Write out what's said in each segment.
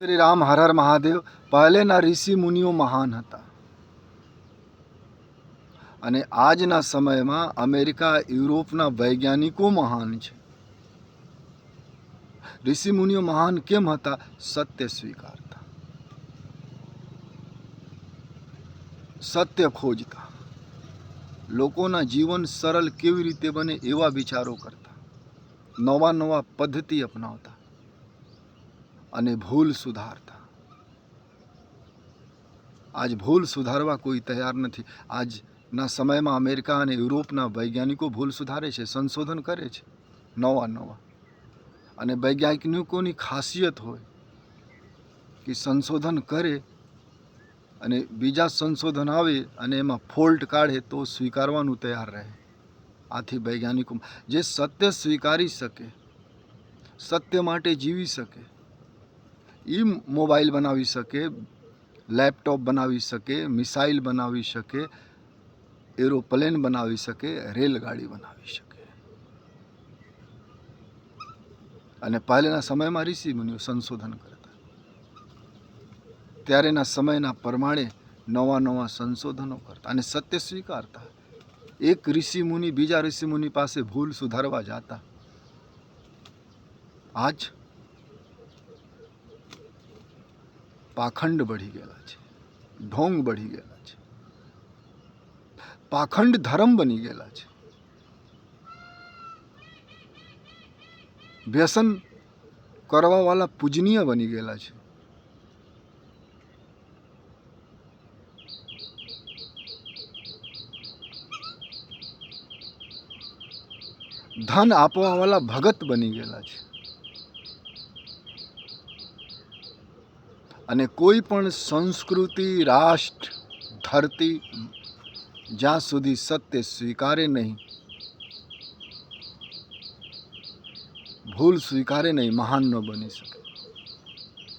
શ્રી રામ હર હર મહાદેવ. પહેલેના ઋષિ મુનિઓ મહાન હતા અને આજના સમયમાં અમેરિકા યુરોપના વૈજ્ઞાનિકો મહાન છે. ઋષિ મુનિઓ મહાન કેમ હતા? સત્ય સ્વીકારતા, સત્ય ખોજતા, લોકોના જીવન સરળ કેવી રીતે બને એવા વિચારો કરતા, નવા નવા પદ્ધતિ અપનાવતા અને ભૂલ સુધારતા. આજ ભૂલ સુધારવા કોઈ તૈયાર નથી. આજના સમયમાં અમેરિકા અને યુરોપના વૈજ્ઞાનિકો ભૂલ સુધારે છે, સંશોધન કરે છે નવા નવા. અને વૈજ્ઞાનિકોની ખાસિયત હોય કે સંશોધન કરે અને બીજા સંશોધન આવે અને એમાં ફોલ્ટ કાઢે તો સ્વીકારવાનું તૈયાર રહે. આથી વૈજ્ઞાનિકો જે સત્ય સ્વીકારી શકે, સત્ય માટે જીવી શકે, એ મોબાઈલ બનાવી શકે, લેપટોપ બનાવી શકે, મિસાઇલ બનાવી શકે, એરોપ્લેન બનાવી શકે, રેલગાડી બનાવી શકે. અને પહેલાના સમયમાં ઋષિ મુનિઓ સંશોધન કરતા, ત્યારેના સમયના પ્રમાણે નવા નવા સંશોધનો કરતા અને સત્ય સ્વીકારતા. એક ઋષિ મુનિ બીજા ઋષિ મુનિ પાસે ભૂલ સુધારવા જતા. આજ પાખંડ બઢી ગયેલા છે, ઢોંગ બઢી ગયેલા છે, પાખંડ ધર્મ બની ગયેલા છે. વ્યસન કરવાવાળા પૂજનીય બની ગયેલા છે. ધન આપવાવાળા ભગત બની ગયેલા છે. અને કોઈ પણ સંસ્કૃતિ, રાષ્ટ્ર, ધરતી જ્યાં સુધી સત્ય સ્વીકારે નહીં, ભૂલ સ્વીકારે નહીં, મહાન ન બની શકે.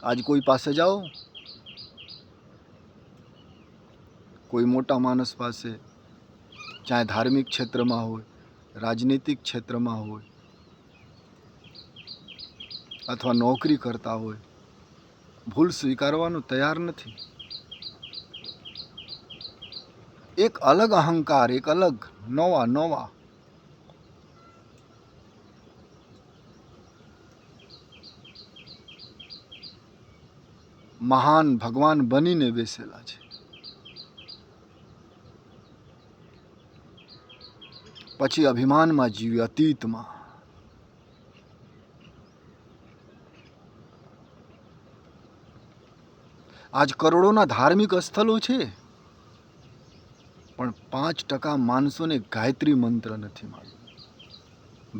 આજ કોઈ પાસે જાઓ, કોઈ મોટા માણસ પાસે, ચાહે ધાર્મિક ક્ષેત્રમાં હોય, રાજનીતિક ક્ષેત્રમાં હોય અથવા નોકરી કરતા હોય, ભૂલ સ્વીકારવાનું તૈયાર નથી. એક અલગ અહંકાર, એક અલગ નવા નવા મહાન ભગવાન બનીને બેસેલા છે. પછી અભિમાનમાં જીવે, અતીતમાં. આજ કરોડોના ધાર્મિક સ્થળો છે, પણ 5% માણસોને ગાયત્રી મંત્ર નથી માલુમ.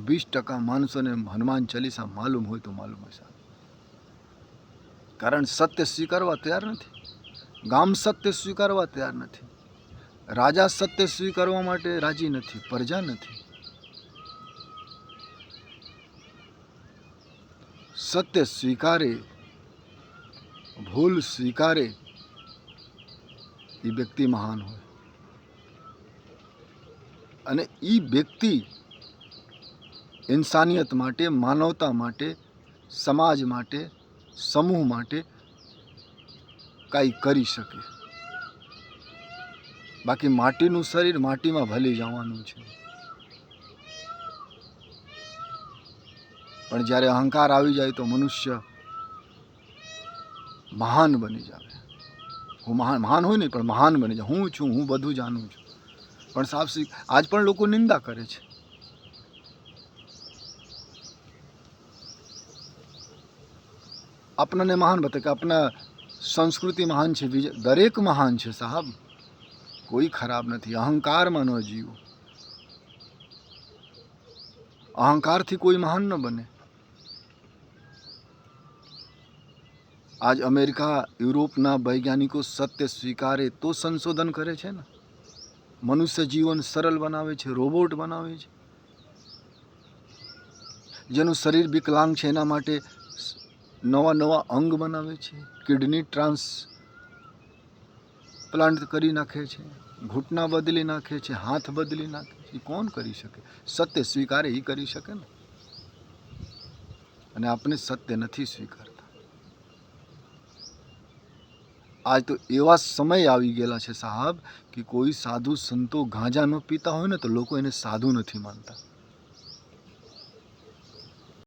20% માણસોને હનુમાન ચાલીસા માલુમ હોય તો માલુમ હોય. કારણ સત્ય સ્વીકારવા તૈયાર નથી. ગામ સત્ય સ્વીકારવા તૈયાર નથી. રાજા સત્ય સ્વીકારવા માટે રાજી નથી, પ્રજા નથી. સત્ય સ્વીકારે, ભૂલ સ્વીકારે એ વ્યક્તિ મહાન હોય. અને એ વ્યક્તિ ઇન્સાનિયત માટે, માનવતા માટે, સમાજ માટે, સમૂહ માટે કાંઈ કરી શકે. બાકી માટીનું શરીર માટીમાં ભલી જવાનું છે. પણ જ્યારે અહંકાર આવી જાય તો મનુષ્ય મહાન બની જાય. હું મહાન હોય નહીં, પણ મહાન બની જાય. હું છું, હું બધું જાણું છું. પણ સાફ આજ પણ લોકો નિંદા કરે છે. આપણાને મહાન બતાવે કે આપણા સંસ્કૃતિ મહાન છે, દરેક મહાન છે સાહબ, કોઈ ખરાબ નથી. અહંકારમાં ન જીવો. અહંકારથી કોઈ મહાન ન બને. આજ અમેરિકા, યુરોપના વૈજ્ઞાનિકો સત્ય સ્વીકારે તો સંશોધન કરે છે ને. મનુષ્ય જીવન સરળ બનાવે છે, રોબોટ બનાવે છે. જેનું શરીર વિકલાંગ છે એના માટે નવા નવા અંગ બનાવે છે, કિડની ટ્રાન્સપ્લાન્ટ કરી નાખે છે, ઘૂંટણા બદલી નાખે છે, હાથ બદલી નાખે છે. એ કોણ કરી શકે? સત્ય સ્વીકારે એ કરી શકે ને. અને આપણે સત્ય નથી સ્વીકારતા. આજ તો એવા સમય આવી ગયેલા છે સાહેબ કે કોઈ સાધુ સંતો ગાંજા ન પીતા હોય ને તો લોકો એને સાધુ નથી માનતા.